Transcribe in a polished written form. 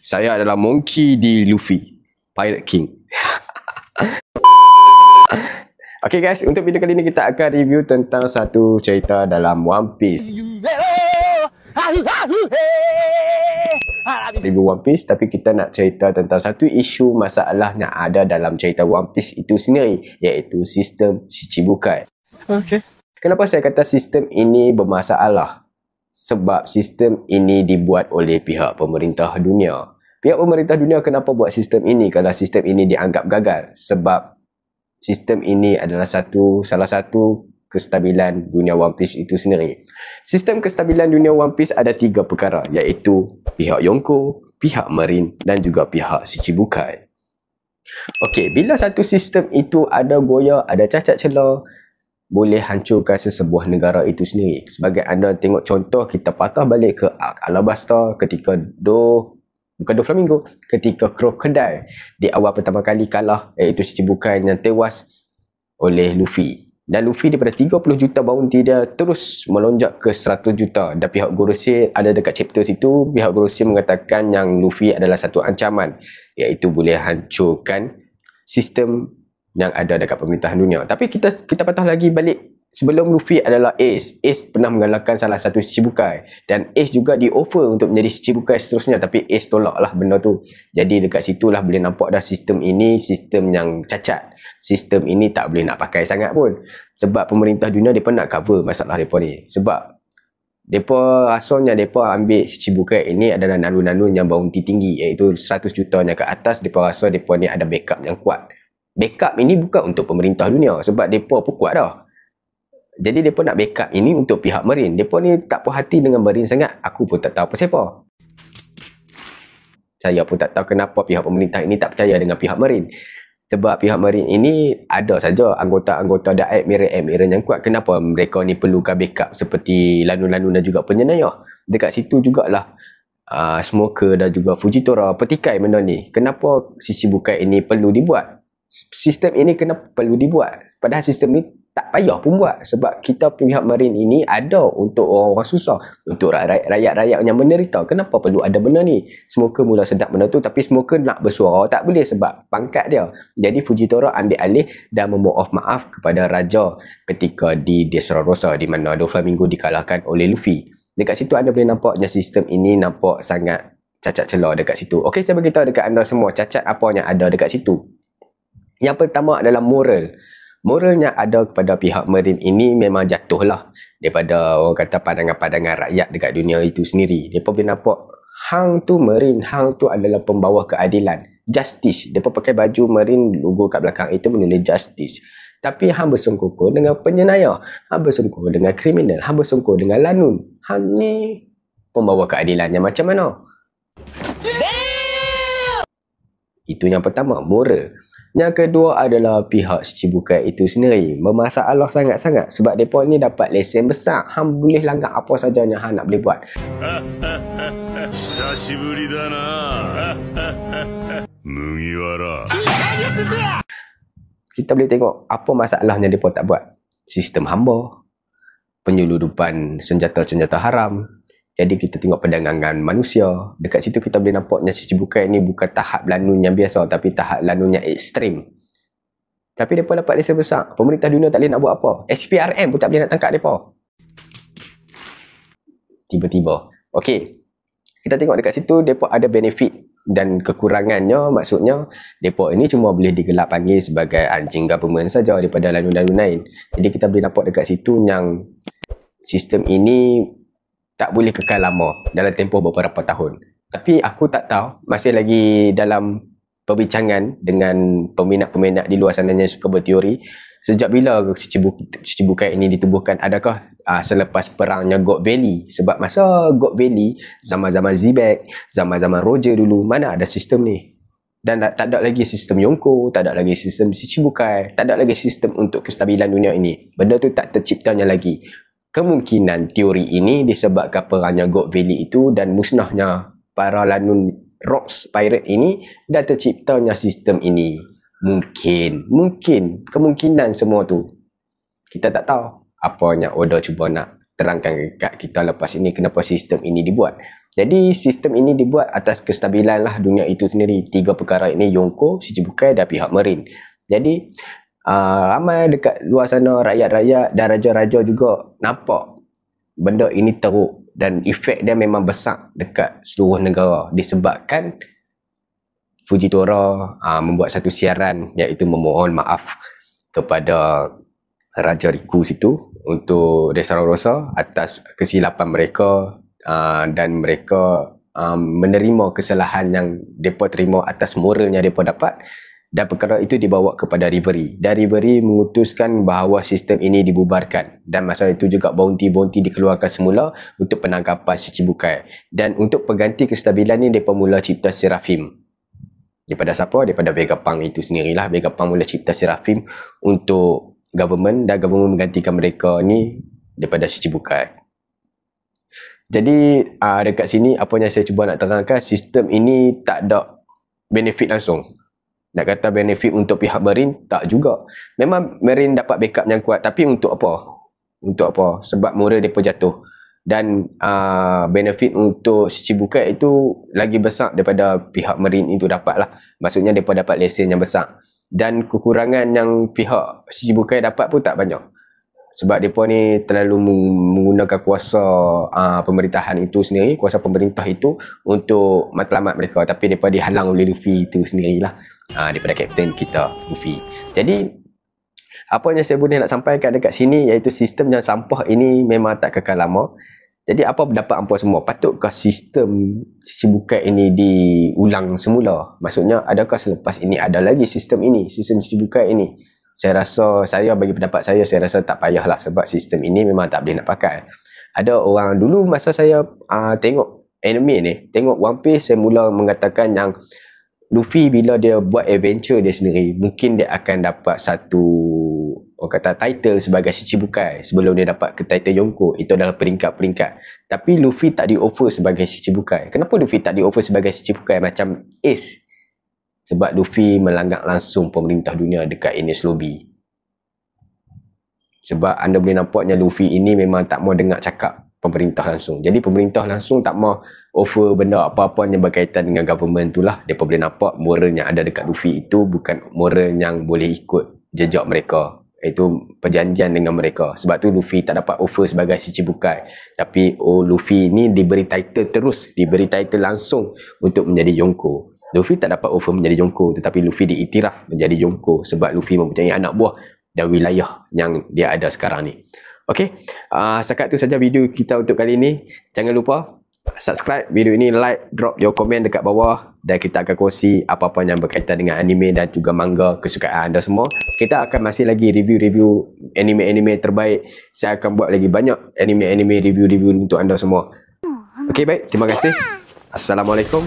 Saya adalah Monkey D. Luffy, Pirate King. Okay guys, untuk video kali ini kita akan review tentang satu cerita dalam One Piece. Review One Piece, tapi kita nak cerita tentang satu isu masalah yang ada dalam cerita One Piece itu sendiri, iaitu sistem Shichibukai. Okay. Kenapa saya kata sistem ini bermasalah? Sebab sistem ini dibuat oleh pihak pemerintah dunia. Pihak pemerintah dunia kenapa buat sistem ini kalau sistem ini dianggap gagal? Sebab sistem ini adalah salah satu kestabilan dunia One Piece itu sendiri. Sistem kestabilan dunia One Piece ada 3 perkara, iaitu pihak Yonko, pihak Marine dan juga pihak Shichibukai. Okey, bila satu sistem itu ada goyah, ada cacat celah, boleh hancurkan sesebuah negara itu sendiri. Sebagai anda tengok contoh, kita patah balik ke Alabasta ketika bukan Doflamingo, ketika Crocodile di awal pertama kali kalah, iaitu Shichibukai yang tewas oleh Luffy. Dan Luffy daripada 30 juta bounty dia terus melonjak ke 100 juta. Dan pihak Gorosei ada dekat chapter situ, pihak Gorosei mengatakan yang Luffy adalah satu ancaman, iaitu boleh hancurkan sistem yang ada dekat pemerintahan dunia. Tapi kita patah lagi balik. Sebelum Luffy adalah Ace. Ace pernah mengalahkan salah satu Shichibukai. Dan Ace juga di-offer untuk menjadi Shichibukai seterusnya. Tapi Ace tolaklah benda tu. Jadi dekat situlah boleh nampak dah sistem ini sistem yang cacat. Sistem ini tak boleh nak pakai sangat pun. Sebab pemerintah dunia mereka nak cover masalah mereka ni. Sebab mereka rasanya mereka ambil Shichibukai ini adalah nalun-nalun yang bounty tinggi. Iaitu 100 jutanya ke atas. Mereka rasa mereka ni ada backup yang kuat. Backup ini bukan untuk pemerintah dunia. Sebab mereka pun kuat dah. Jadi mereka nak backup ini untuk pihak Marine. Mereka ni tak puas hati dengan Marine sangat. Aku pun tak tahu apa siapa. Saya pun tak tahu kenapa pihak pemerintah ini tak percaya dengan pihak Marine. Sebab pihak Marine ini ada saja anggota-anggota dan admiral yang kuat. Kenapa mereka ni perlukan backup seperti Lanun-Lanun dan juga penyenayah. Dekat situ jugalah Smoker dan juga Fujitora petikai benda ni. Kenapa Shichibukai ini perlu dibuat? Sistem ini kenapa perlu dibuat? Padahal sistem ni tak payah pun buat. Sebab kita pihak Marine ini ada untuk orang-orang susah, untuk rakyat-rakyat yang menderita. Kenapa perlu ada benda ni? Smoker mula sedap benda tu, tapi Smoker nak bersuara tak boleh sebab pangkat dia. Jadi Fujitora ambil alih dan memohon maaf kepada Raja ketika di Dressrosa, di mana Doflamingo dikalahkan oleh Luffy. Dekat situ anda boleh nampaknya sistem ini nampak sangat cacat celah dekat situ. Okey, saya beritahu dekat anda semua cacat apa yang ada dekat situ. Yang pertama adalah moral. Moral yang ada kepada pihak Marine ini memang jatuhlah daripada orang kata pandangan-pandangan rakyat dekat dunia itu sendiri. Mereka boleh nampak hang tu Marine, hang tu adalah pembawa keadilan, justice. Mereka pakai baju Marine, logo kat belakang itu menulis justice. Tapi hang bersungkuh dengan penyenayah, hang bersungkuh dengan kriminal, hang bersungkuh dengan lanun. Hang ni pembawa keadilannya macam mana? Itu yang pertama, moral. Yang kedua adalah pihak Shichibukai itu sendiri. Bermasalah sangat-sangat. Sebab mereka ni dapat lesen besar. Hang boleh langgar apa saja yang hang nak boleh buat. Kita boleh tengok apa masalahnya mereka tak buat. Sistem hamba, penyelundupan senjata-senjata haram. Jadi kita tengok perdagangan manusia. Dekat situ kita boleh nampaknya Shichibukai ni bukan tahap lanun yang biasa, tapi tahap lanun yang ekstrim. Tapi mereka dapat lesen besar. Pemerintah dunia tak boleh nak buat apa. SPRM pun tak boleh nak tangkap mereka. Tiba-tiba. Okey. Kita tengok dekat situ, mereka ada benefit dan kekurangannya. Maksudnya, mereka ini cuma boleh digelap panggil sebagai anjing government saja daripada lanun-lanun lain. Jadi kita boleh nampak dekat situ yang sistem ini tak boleh kekal lama dalam tempoh beberapa tahun. Tapi aku tak tahu, masih lagi dalam perbincangan dengan peminat-peminat di luar sana yang suka berteori, sejak bila Shichibukai ini ditubuhkan? Adakah selepas perangnya God Valley? Sebab masa God Valley, zaman-zaman Zebek, zaman-zaman Roger dulu, mana ada sistem ni? Dan tak ada lagi sistem Yonko, tak ada lagi sistem Shichibukai, tak ada lagi sistem untuk kestabilan dunia ini. Benda tu tak terciptanya lagi. Kemungkinan teori ini disebabkan perangnya God Valley itu dan musnahnya para lanun Rocks Pirate ini dan terciptanya sistem ini. Mungkin kemungkinan semua tu. Kita tak tahu apa yang Oda cuba nak terangkan kat kita lepas ini kenapa sistem ini dibuat. Jadi sistem ini dibuat atas kestabilan lah dunia itu sendiri. 3 perkara ini, Yonko, Shichibukai dan pihak Marine. Jadi ramai dekat luar sana, rakyat-rakyat dan raja-raja juga nampak benda ini teruk dan efek dia memang besar dekat seluruh negara disebabkan Fujitora membuat satu siaran iaitu memohon maaf kepada Raja Riku situ untuk Dressrosa atas kesilapan mereka dan mereka menerima kesalahan yang mereka terima atas moral yang mereka dapat, dan perkara itu dibawa kepada Reverie. Dan Reverie memutuskan bahawa sistem ini dibubarkan, dan masa itu juga bounty dikeluarkan semula untuk penangkapan Shichibukai. Dan untuk pengganti kestabilan ini, mereka mula cipta Seraphim. Daripada siapa? Daripada Vegapunk itu sendirilah. Vegapunk mula cipta Seraphim untuk government, dan government menggantikan mereka ni daripada Shichibukai. Jadi dekat sini apa yang saya cuba nak terangkan, sistem ini tak ada benefit langsung. Nak kata benefit untuk pihak Marine, tak juga. Memang Marine dapat backup yang kuat, tapi untuk apa? Untuk apa? Sebab moral mereka jatuh. Dan benefit untuk Shichibukai itu lagi besar daripada pihak Marine itu dapat lah. Maksudnya mereka dapat lesen yang besar. Dan kekurangan yang pihak Shichibukai dapat pun tak banyak. Sebab mereka ni terlalu menggunakan kuasa pemerintahan itu sendiri, kuasa pemerintah itu untuk matlamat mereka. Tapi mereka dihalang oleh Luffy itu sendirilah. Daripada kapten kita, Luffy. Jadi, apa yang saya boleh nak sampaikan dekat sini iaitu sistem yang sampah ini memang tak kekal lama. Jadi, apa pendapat hampa semua? Patutkah sistem Shichibukai ini diulang semula? Maksudnya, adakah selepas ini ada lagi sistem ini, sistem Shichibukai ini? Saya rasa, bagi pendapat saya rasa tak payahlah sebab sistem ini memang tak boleh nak pakai. Ada orang dulu masa saya tengok anime ni, tengok One Piece, saya mula mengatakan yang Luffy bila dia buat adventure dia sendiri, mungkin dia akan dapat satu title sebagai Shichibukai sebelum dia dapat ke title Yonko. Itu adalah peringkat-peringkat. Tapi Luffy tak di-offer sebagai Shichibukai. Kenapa Luffy tak di-offer sebagai Shichibukai macam Ace? Sebab Luffy melanggar langsung pemerintah dunia dekat Enies Lobby. Sebab anda boleh nampaknya Luffy ini memang tak mau dengar cakap pemerintah langsung. Jadi pemerintah langsung tak mau offer benda apa-apa yang berkaitan dengan government tu lah. Dia boleh nampak moral yang ada dekat Luffy itu bukan moral yang boleh ikut jejak mereka. Itu perjanjian dengan mereka. Sebab tu Luffy tak dapat offer sebagai Shichibukai. Tapi Luffy ni diberi title terus. Diberi title langsung untuk menjadi Yonko. Luffy tak dapat offer menjadi Yonko, tetapi Luffy diiktiraf menjadi Yonko sebab Luffy mempunyai anak buah dan wilayah yang dia ada sekarang ni. Okey, setakat tu saja video kita untuk kali ini. Jangan lupa subscribe video ini, like, drop your komen dekat bawah, dan kita akan kongsi apa-apa yang berkaitan dengan anime dan juga manga kesukaan anda semua. Kita akan masih lagi review-review anime-anime terbaik. Saya akan buat lagi banyak anime-anime review-review untuk anda semua. Okey, baik, terima kasih. Assalamualaikum.